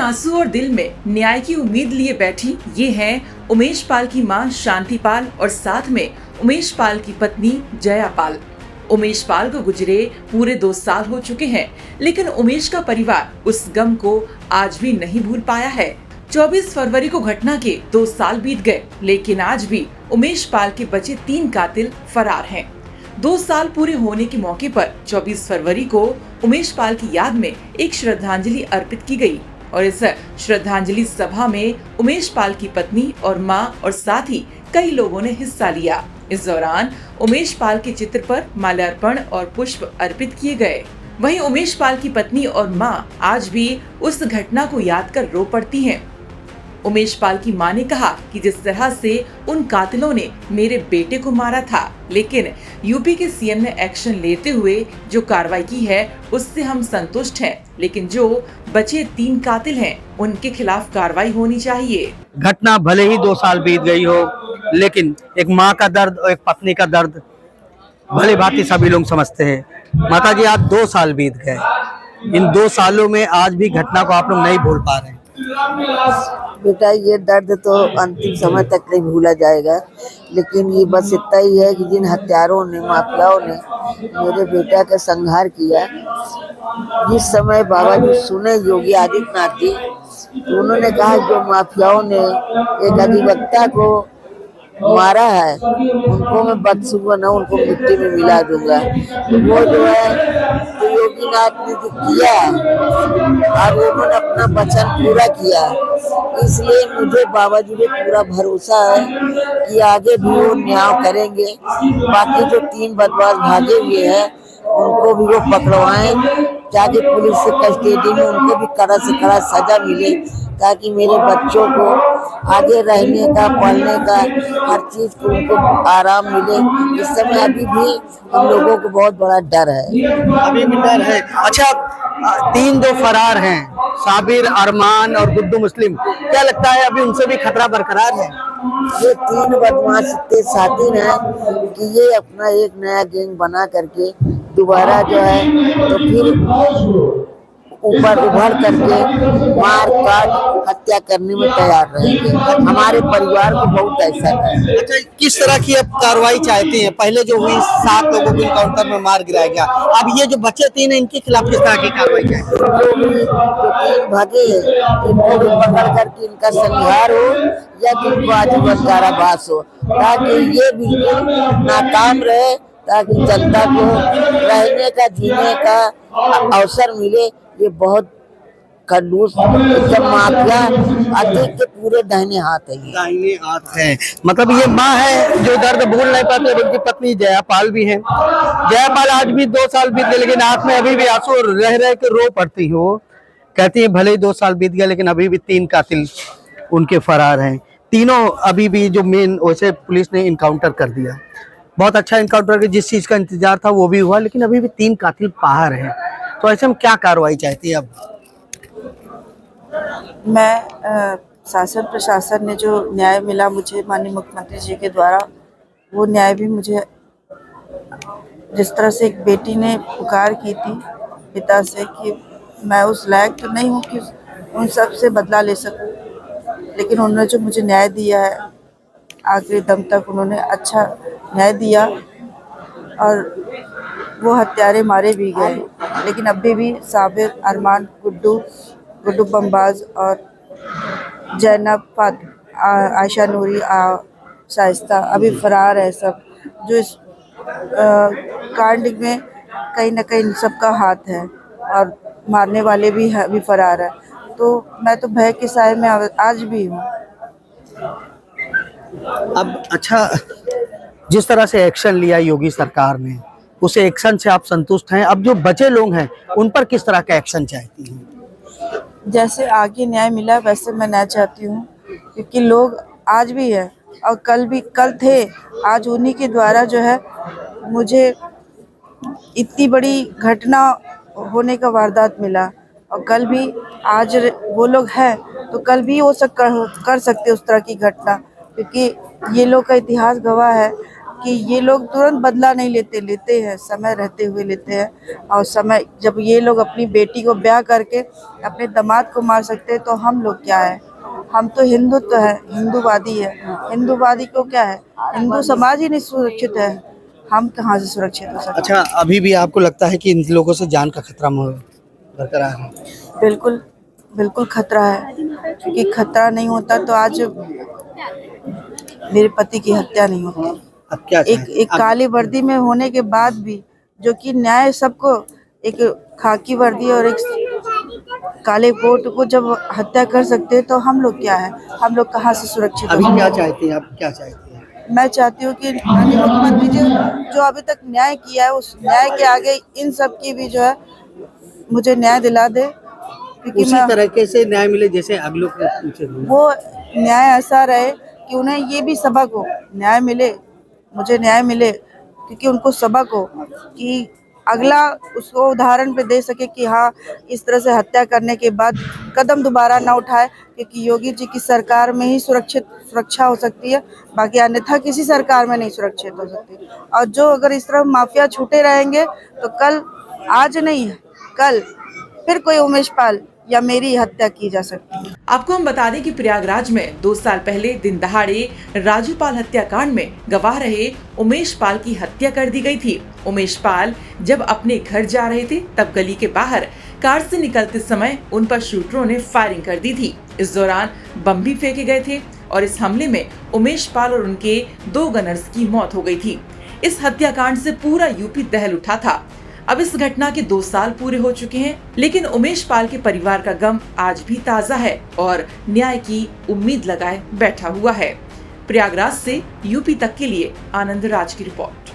आंसू और दिल में न्याय की उम्मीद लिए बैठी ये हैं उमेश पाल की मां शांति पाल और साथ में उमेश पाल की पत्नी जया पाल। उमेश पाल को गुजरे पूरे 2 साल हो चुके हैं, लेकिन उमेश का परिवार उस गम को आज भी नहीं भूल पाया है। 24 फरवरी को घटना के 2 साल बीत गए, लेकिन आज भी उमेश पाल के बचे 3 कातिल फरार हैं। 2 साल पूरे होने के मौके पर 24 फरवरी को उमेश पाल की याद में एक श्रद्धांजलि अर्पित की गई और इस श्रद्धांजलि सभा में उमेश पाल की पत्नी और मां और साथ ही कई लोगों ने हिस्सा लिया। इस दौरान उमेश पाल के चित्र पर माल्यार्पण और पुष्प अर्पित किए गए। वहीं उमेश पाल की पत्नी और मां आज भी उस घटना को याद कर रो पड़ती हैं। उमेश पाल की मां ने कहा कि जिस तरह से उन कातिलों ने मेरे बेटे को मारा था, लेकिन यूपी के सीएम ने एक्शन लेते हुए जो कार्रवाई की है उससे हम संतुष्ट हैं, लेकिन जो बचे 3 कातिल हैं उनके खिलाफ कार्रवाई होनी चाहिए। घटना भले ही 2 साल बीत गई हो, लेकिन एक माँ का दर्द और एक पत्नी का दर्द भले भांति सभी लोग समझते हैं। माता जी, आज 2 साल बीत गए, इन 2 सालों में आज भी घटना को आप लोग नहीं भूल पा रहे हैं। बेटा, ये दर्द तो अंतिम समय तक नहीं भूला जाएगा, लेकिन ये बस इतना ही है कि जिन हत्यारों ने, माफियाओं ने मेरे बेटा का संहार किया, जिस समय बाबा जी सुने योगी आदित्यनाथ जी, तो उन्होंने कहा जो माफियाओं ने एक अधिवक्ता को मारा है उनको मैं बदसूबा न उनको मिट्टी में मिला दूंगा। तो वो जो है तो योगी नाथ ने जो किया और उन्होंने अपना वचन पूरा किया, इसलिए मुझे बाबा जी पे पूरा भरोसा है कि आगे भी वो न्याय करेंगे। बाकी जो 3 बदमाश भागे हुए हैं उनको भी वो पकड़वाएं, ताकि पुलिस से कस्टडी में उनको भी कड़ा से कड़ा सजा मिले, ताकि मेरे बच्चों को आगे रहने का, पढ़ने का, हर चीज को उनको आराम मिले। इस समय अभी भी हम लोगों को बहुत बड़ा डर है। अभी भी डर है। अच्छा, 3 जो फरार हैं, साबिर, अरमान और गुड्डू मुस्लिम, क्या लगता है अभी उनसे भी खतरा बरकरार है? ये 3 बदमाश इतने शातिर हैं कि ये अपना एक नया गैंग बना करके दोबारा जो है तो फिर ऊपर उभर करके मार काट हत्या करने में तैयार रहेंगे। हमारे परिवार को बहुत ऐसा है। अच्छा, किस तरह की अब कार्रवाई चाहती हैं? पहले जो हुई 7 लोगों को इनकाउंटर में मार गिराया गया, अब ये जो बचे 3 हैं इनके खिलाफ किस तरह की कार्रवाई चाहती हैं? जो भी जो 3 भागे इनको भी पकड़ करके इनका संहार हो या इनको आजीवन कारावास हो, ताकि ये बिल्कुल नाकाम रहे, ताकि जनता को रहने का, जीने का अवसर मिले। ये बहुत खडूस माफिया अधिक के पूरे दाहिने हाथ है। दाहिने हाथ है, मतलब ये माँ है जो दर्द भूल नहीं पाती, उनकी पत्नी जयापाल भी है। जयापाल आज भी 2 साल बीत गए, लेकिन आंख में अभी भी आंसू रह रह के रो पड़ती है। वो कहती है भले ही 2 साल बीत गया, लेकिन अभी भी 3 कातिल उनके फरार हैं। तीनों अभी भी जो मेन, वैसे पुलिस ने इनकाउंटर कर दिया, बहुत अच्छा इनकाउंटर के, जिस चीज का इंतजार था वो भी हुआ, लेकिन अभी भी 3 कातिल बाहर हैं। तो ऐसे में क्या कार्रवाई चाहती है अब? मैं शासन प्रशासन ने जो न्याय मिला मुझे माननीय मुख्यमंत्री जी के द्वारा, वो न्याय भी मुझे, जिस तरह से एक बेटी ने पुकार की थी पिता से कि मैं उस लायक तो नहीं हूँ कि उन सब से बदला ले सकूँ, लेकिन उन्होंने जो मुझे न्याय दिया है, आखिरी दम तक उन्होंने अच्छा न्याय दिया और वो हत्यारे मारे भी गए, लेकिन अभी भी साबिर, अरमान, गुड्डू बमबाज और जैनब, आयशा नूरी, शाइस्ता अभी फरार है। सब जो इस कांड में कहीं ना कहीं सबका हाथ है और मारने वाले भी अभी फरार है। तो मैं तो भय के साए में आज भी हूँ। अब अच्छा, जिस तरह से एक्शन लिया योगी सरकार ने, उस एक्शन से आप संतुष्ट हैं? अब जो बचे लोग हैं उन पर किस तरह का एक्शन चाहती हैं? जैसे आगे न्याय मिला वैसे मैं न्याय चाहती हूँ, क्योंकि लोग आज भी है और कल थे। आज उन्हीं के द्वारा जो है मुझे इतनी बड़ी घटना होने का वारदात मिला, और कल भी आज वो लोग हैं तो कल भी हो कर सकते उस तरह की घटना, क्योंकि ये लोग का इतिहास गवाह है कि ये लोग तुरंत बदला नहीं लेते हैं, समय रहते हुए लेते हैं। और समय जब ये लोग अपनी बेटी को ब्याह करके अपने दामाद को मार सकते हैं, तो हम लोग क्या है? हम तो हिंदुत्व है, हिंदूवादी है। हिंदूवादी को क्या है? हिंदू समाज ही नहीं सुरक्षित है, हम कहाँ से सुरक्षित हो सकते हैं? अच्छा, अभी भी आपको लगता है कि इन लोगों से जान का खतरा बरकरार है? बिल्कुल बिल्कुल खतरा है, क्योंकि खतरा नहीं होता तो आज मेरे पति की हत्या नहीं होती। अब क्या एक काली वर्दी में होने के बाद भी, जो कि न्याय सबको, एक खाकी वर्दी और एक काले कोट को जब हत्या कर सकते हैं, तो हम लोग क्या है? हम लोग कहाँ से सुरक्षित हो अभी सकते क्या हैं? चाहती हैं आप, क्या चाहती हैं? मैं चाहती हूँ कि माननीय मुख्यमंत्री जी जो अभी तक न्याय किया है, उस न्याय के आगे इन सब की भी जो है मुझे न्याय दिला दे, क्योंकि उसी तरीके से न्याय मिले जैसे अगलों को पूछे। वो न्याय ऐसा रहे कि उन्हें ये भी सबक हो, न्याय मिले, मुझे न्याय मिले, क्योंकि उनको सबक हो कि अगला उसको उदाहरण पे दे सके कि हाँ, इस तरह से हत्या करने के बाद कदम दोबारा ना उठाए, क्योंकि योगी जी की सरकार में ही सुरक्षा हो सकती है, बाकी अन्यथा किसी सरकार में नहीं सुरक्षित हो सकती। और जो अगर इस तरह माफिया छूटे रहेंगे, तो कल, आज नहीं है, कल फिर कोई उमेश पाल या मेरी हत्या की जा सकती है। आपको हम बता दें कि प्रयागराज में 2 साल पहले दिन दहाड़े राजू पाल हत्याकांड में गवाह रहे उमेश पाल की हत्या कर दी गई थी। उमेश पाल जब अपने घर जा रहे थे, तब गली के बाहर कार से निकलते समय उन पर शूटरों ने फायरिंग कर दी थी। इस दौरान बम भी फेंके गए थे और इस हमले में उमेश पाल और उनके 2 गनर्स की मौत हो गई थी। इस हत्याकांड से पूरा यूपी दहल उठा था। अब इस घटना के 2 साल पूरे हो चुके हैं, लेकिन उमेश पाल के परिवार का गम आज भी ताजा है और न्याय की उम्मीद लगाए बैठा हुआ है। प्रयागराज से यूपी तक के लिए आनंद राज की रिपोर्ट।